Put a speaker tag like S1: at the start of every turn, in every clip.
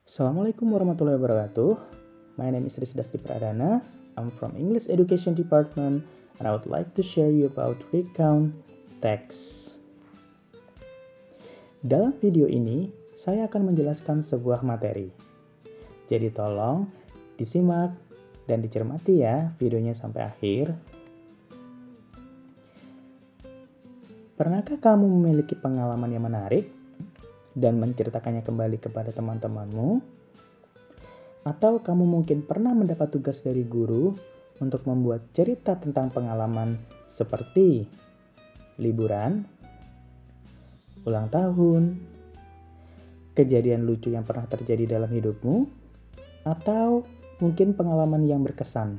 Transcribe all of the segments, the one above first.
S1: Assalamualaikum warahmatullahi wabarakatuh. My name is Risdasti Pradana. I'm from English Education Department and I would like to share you about recount text. Dalam video ini, saya akan menjelaskan sebuah materi. Jadi tolong disimak dan dicermati ya videonya sampai akhir. Pernahkah kamu memiliki pengalaman yang menarik dan menceritakannya kembali kepada teman-temanmu? Atau kamu mungkin pernah mendapat tugas dari guru untuk membuat cerita tentang pengalaman seperti liburan, ulang tahun, kejadian lucu yang pernah terjadi dalam hidupmu, atau mungkin pengalaman yang berkesan.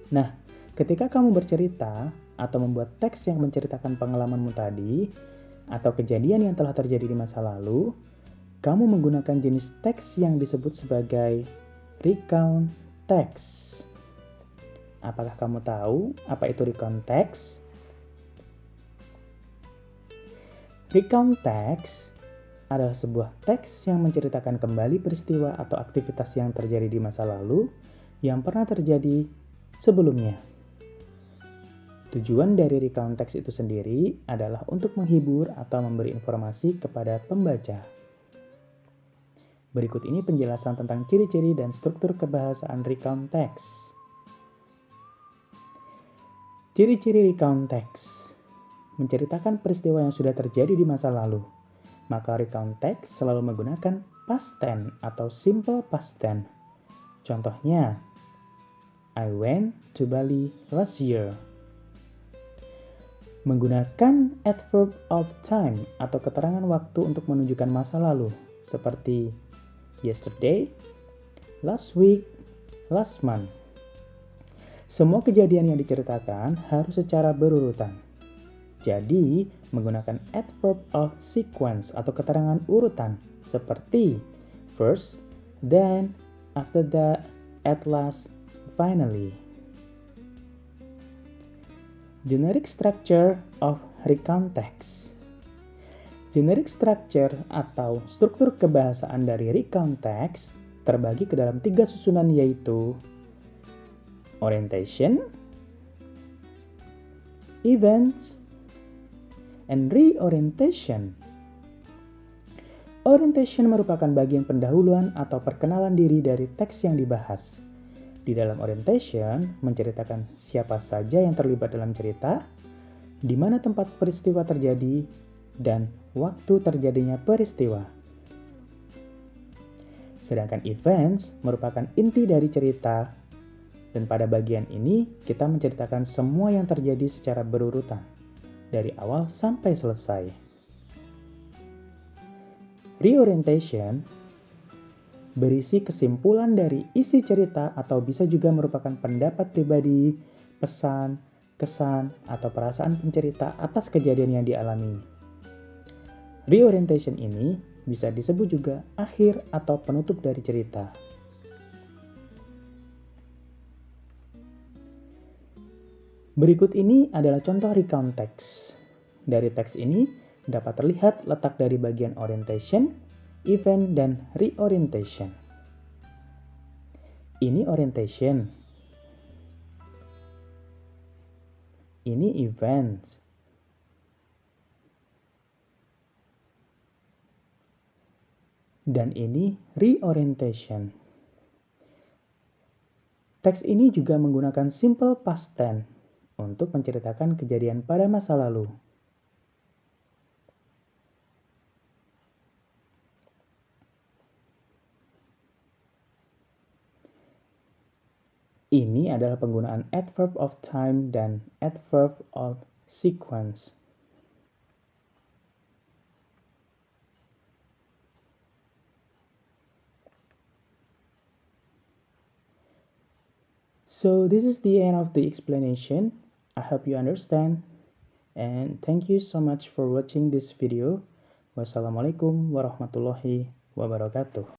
S1: Nah, ketika kamu bercerita atau membuat teks yang menceritakan pengalamanmu tadi, atau kejadian yang telah terjadi di masa lalu, kamu menggunakan jenis teks yang disebut sebagai recount text. Apakah kamu tahu apa itu recount text? Recount text adalah sebuah teks yang menceritakan kembali peristiwa atau aktivitas yang terjadi di masa lalu yang pernah terjadi sebelumnya. Tujuan dari recount text itu sendiri adalah untuk menghibur atau memberi informasi kepada pembaca. Berikut ini penjelasan tentang ciri-ciri dan struktur kebahasaan recount text. Ciri-ciri recount text menceritakan peristiwa yang sudah terjadi di masa lalu. Maka recount text selalu menggunakan past tense atau simple past tense. Contohnya, I went to Bali last year. Menggunakan adverb of time atau keterangan waktu untuk menunjukkan masa lalu, seperti yesterday, last week, last month. Semua kejadian yang diceritakan harus secara berurutan. Jadi, menggunakan adverb of sequence atau keterangan urutan, seperti first, then, after that, at last, finally. Generic structure of recount text. Generic structure atau struktur kebahasaan dari recount text terbagi ke dalam 3 susunan, yaitu orientation, events, and reorientation. Orientation merupakan bagian pendahuluan atau perkenalan diri dari teks yang dibahas. Di dalam orientation, menceritakan siapa saja yang terlibat dalam cerita, di mana tempat peristiwa terjadi, dan waktu terjadinya peristiwa. Sedangkan events merupakan inti dari cerita, dan pada bagian ini kita menceritakan semua yang terjadi secara berurutan, dari awal sampai selesai. Reorientation berisi kesimpulan dari isi cerita atau bisa juga merupakan pendapat pribadi, pesan, kesan, atau perasaan pencerita atas kejadian yang dialami. Reorientation ini bisa disebut juga akhir atau penutup dari cerita. Berikut ini adalah contoh recount text. Dari teks ini dapat terlihat letak dari bagian orientation, event, dan reorientation. Ini orientation. Ini event. Dan ini reorientation. Teks ini juga menggunakan simple past tense untuk menceritakan kejadian pada masa lalu. Ini adalah penggunaan adverb of time dan adverb of sequence. So this is the end of the explanation. I hope you understand. And thank you so much for watching this video. Wassalamualaikum warahmatullahi wabarakatuh.